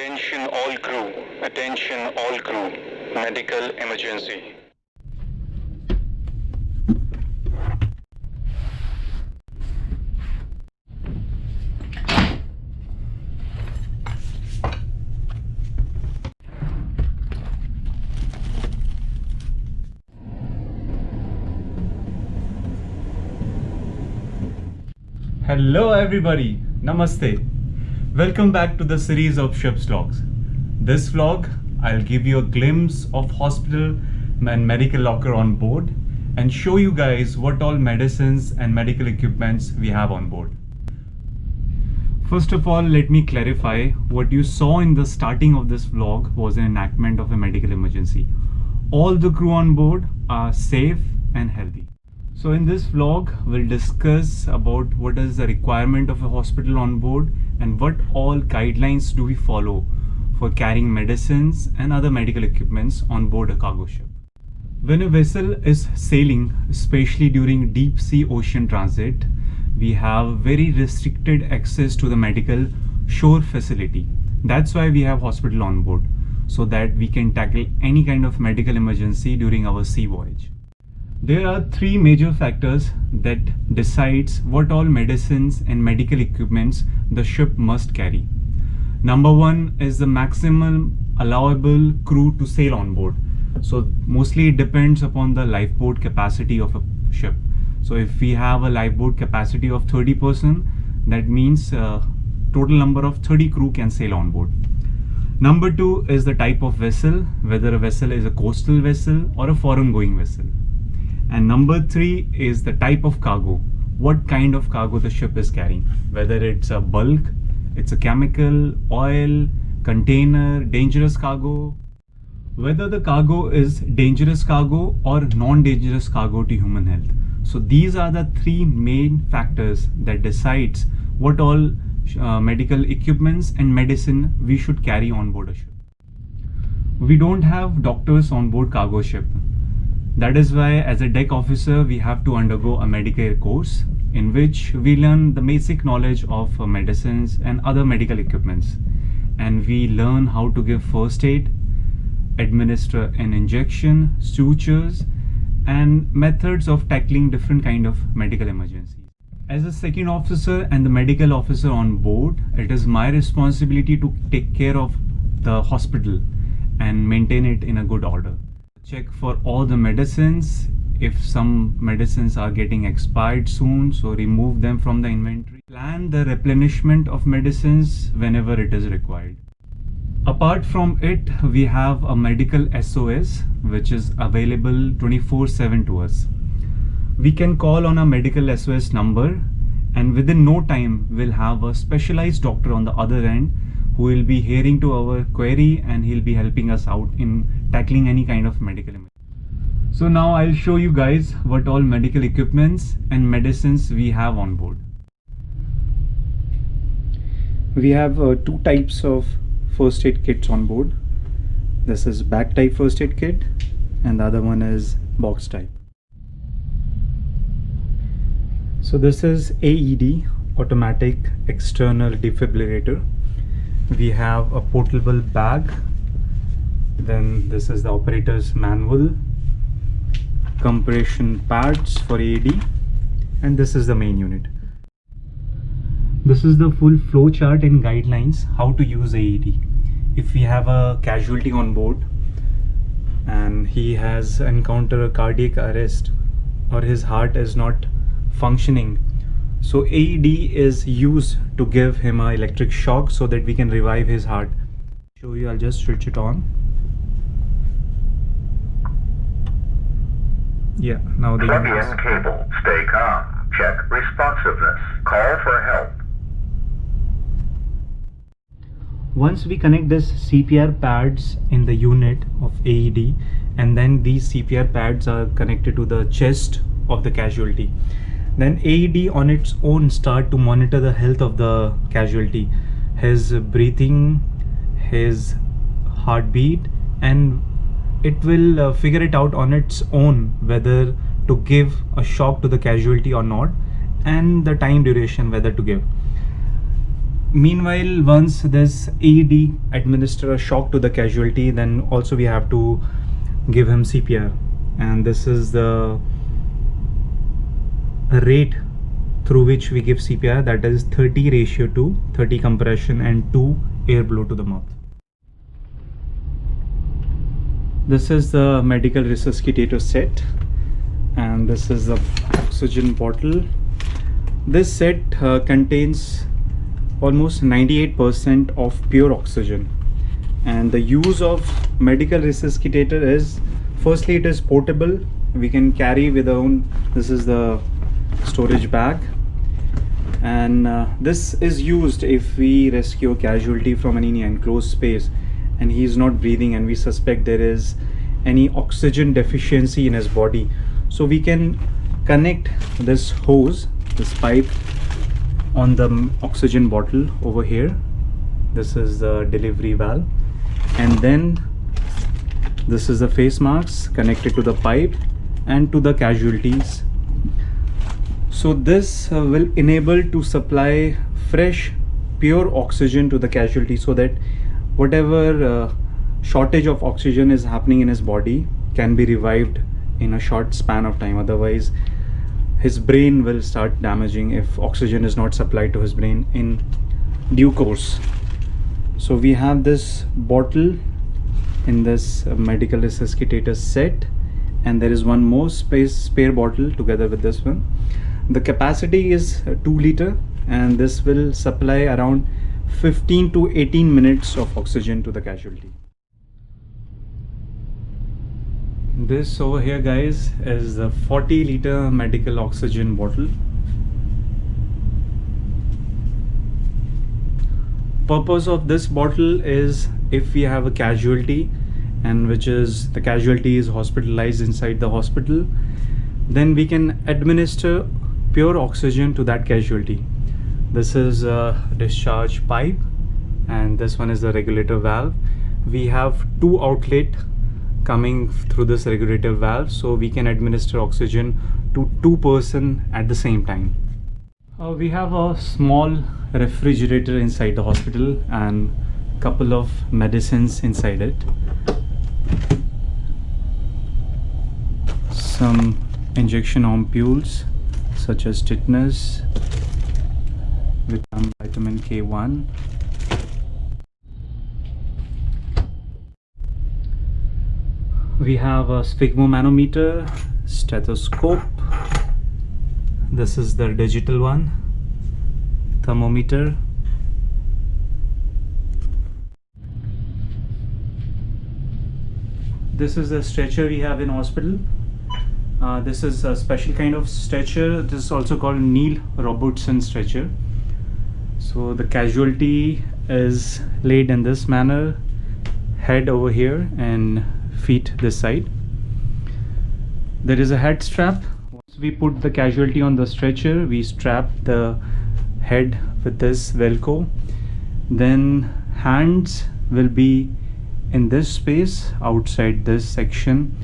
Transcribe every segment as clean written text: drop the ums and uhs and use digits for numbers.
Attention all crew. Attention all crew. Medical emergency. Hello everybody, Namaste. Welcome back to the series of Ship's Vlogs. This vlog, I'll give you a glimpse of hospital and medical locker on board and show you guys what all medicines and medical equipments we have on board. First of all, let me clarify, what you saw in the starting of this vlog was an enactment of a medical emergency. All the crew on board are safe and healthy. So in this vlog, we'll discuss about what is the requirement of a hospital on board and what all guidelines do we follow for carrying medicines and other medical equipments on board a cargo ship. When a vessel is sailing, especially during deep sea ocean transit, we have very restricted access to the medical shore facility. That's why we have hospital on board, so that we can tackle any kind of medical emergency during our sea voyage. There are three major factors that decides what all medicines and medical equipments the ship must carry. Number one is the maximum allowable crew to sail on board. So mostly it depends upon the lifeboat capacity of a ship. So if we have a lifeboat capacity of 30%, that means total number of 30 crew can sail on board. Number two is the type of vessel, whether a vessel is a coastal vessel or a foreign going vessel. And number three is the type of cargo, what kind of cargo the ship is carrying, whether it's a bulk, it's a chemical, oil, container, dangerous cargo, whether the cargo is dangerous cargo or non-dangerous cargo to human health. So these are the three main factors that decides what all medical equipments and medicine we should carry on board a ship. We don't have doctors on board cargo ship. That is why as a deck officer we have to undergo a medical course in which we learn the basic knowledge of medicines and other medical equipments, and we learn how to give first aid, administer an injection, sutures, and methods of tackling different kind of medical emergencies. As a second officer and the medical officer on board, it is my responsibility to take care of the hospital and maintain it in a good order. Check for all the medicines. If some medicines are getting expired soon, so remove them from the inventory. Plan the replenishment of medicines whenever it is required. Apart from it, we have a medical SOS which is available 24/7 to us. We can call on a medical SOS number, and within no time we'll have a specialized doctor on the other end who will be hearing to our query, and he'll be helping us out in tackling any kind of medical emergency. So now I'll show you guys what all medical equipments and medicines we have on board. We have two types of first aid kits on board. This is bag type first aid kit and the other one is box type. So this is AED, automatic external defibrillator. We have a portable bag, then this is the operator's manual, compression pads for AED, and this is the main unit. This is the full flow chart and guidelines how to use AED. If we have a casualty on board and he has encountered a cardiac arrest or his heart is not functioning, so AED is used to give him an electric shock so that we can revive his heart. Show you, I'll just switch it on. Yeah, now the plug in cable. Stay calm. Check responsiveness. Call for help. Once we connect this CPR pads in the unit of AED, and then these CPR pads are connected to the chest of the casualty, then AED on its own start to monitor the health of the casualty, his breathing, his heartbeat, and it will figure it out on its own whether to give a shock to the casualty or not, and the time duration whether to give. Meanwhile, once this AED administer a shock to the casualty, then also we have to give him CPR, and this is the rate through which we give CPR, that is 30:2, 30 compression and 2 air blow to the mouth. This is the medical resuscitator set, and this is the oxygen bottle. This set contains almost 98% of pure oxygen, and the use of medical resuscitator is, firstly, it is portable. We can carry with our own. This is the storage bag, and this is used if we rescue a casualty from any enclosed space and he is not breathing and we suspect there is any oxygen deficiency in his body. So we can connect this hose, this pipe, on the oxygen bottle over here. This is the delivery valve, and then this is the face mask connected to the pipe and to the casualties. So this will enable to supply fresh pure oxygen to the casualty, so that whatever shortage of oxygen is happening in his body can be revived in a short span of time. Otherwise his brain will start damaging if oxygen is not supplied to his brain in due course. So we have this bottle in this medical resuscitator set, and there is one more spare bottle together with this one. The capacity is 2 liter, and this will supply around 15 to 18 minutes of oxygen to the casualty. This over here, guys, is the 40 liter medical oxygen bottle. Purpose of this bottle is, if we have a casualty and which is the casualty is hospitalized inside the hospital, then we can administer pure oxygen to that casualty. This is a discharge pipe, and this one is the regulator valve. We have 2 outlets coming through this regulator valve, so we can administer oxygen to 2 persons at the same time. We have a small refrigerator inside the hospital and couple of medicines inside it. Some injection ampules such as tetanus, vitamin K1. We have a sphygmomanometer, stethoscope. This is the digital one, thermometer. This is the stretcher we have in hospital. This is a special kind of stretcher. This is also called Neil Robertson stretcher. So the casualty is laid in this manner, head over here and feet this side. There is a head strap. Once we put the casualty on the stretcher, we strap the head with this Velcro. Then hands will be in this space outside this section,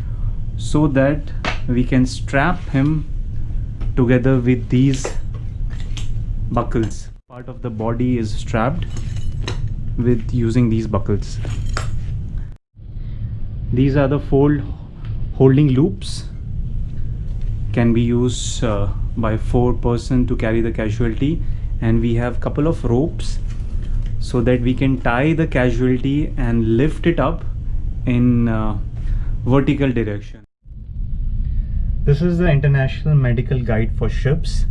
so that we can strap him together with these buckles. Part of the body is strapped with using these buckles. These are the holding loops, can be used by 4 persons to carry the casualty, and we have couple of ropes so that we can tie the casualty and lift it up in vertical direction. This is the International Medical Guide for Ships.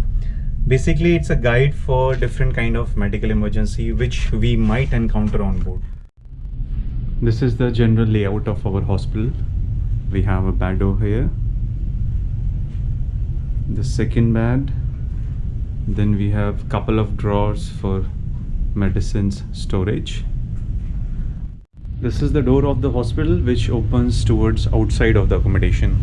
Basically, it's a guide for different kind of medical emergency which we might encounter on board. This is the general layout of our hospital. We have a bed over here, the second bed, then we have couple of drawers for medicines storage. This is the door of the hospital which opens towards outside of the accommodation.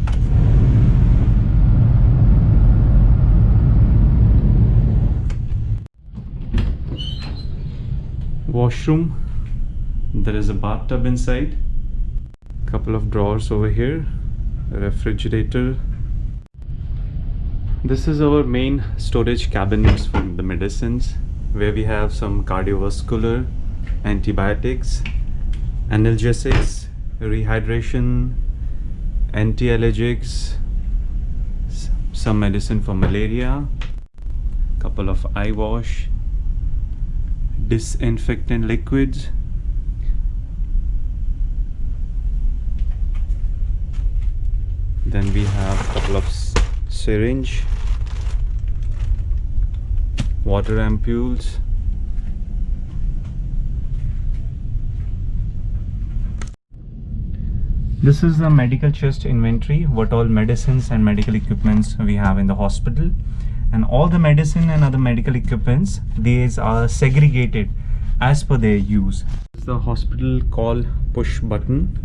Washroom. There is a bathtub inside, couple of drawers over here, a refrigerator. This is our main storage cabinets for the medicines. where we have some cardiovascular, antibiotics, analgesics, rehydration, anti-allergics, some medicine for malaria, couple of eye wash, disinfectant liquids, then we have couple of syringe, water ampoules, this is the medical chest inventory, what all medicines and medical equipments we have in the hospital. And all the medicine and other medical equipments, these are segregated as per their use. This is the hospital call push button.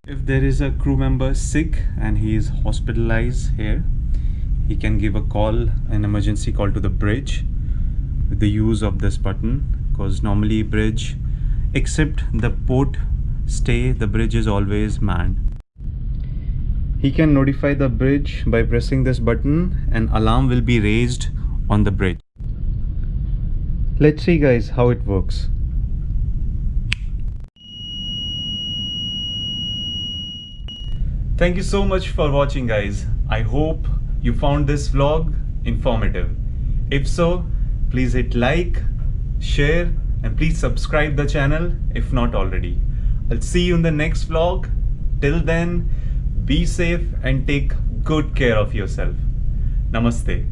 If there is a crew member sick and he is hospitalized here, he can give a call, an emergency call to the bridge with the use of this button, because normally bridge, except the port stay, the bridge is always manned. He can notify the bridge by pressing this button, and alarm will be raised on the bridge. Let's see guys how it works. Thank you so much for watching guys. I hope you found this vlog informative. If so, please hit like, share, and please subscribe the channel if not already. I'll see you in the next vlog. Till then, be safe and take good care of yourself. Namaste.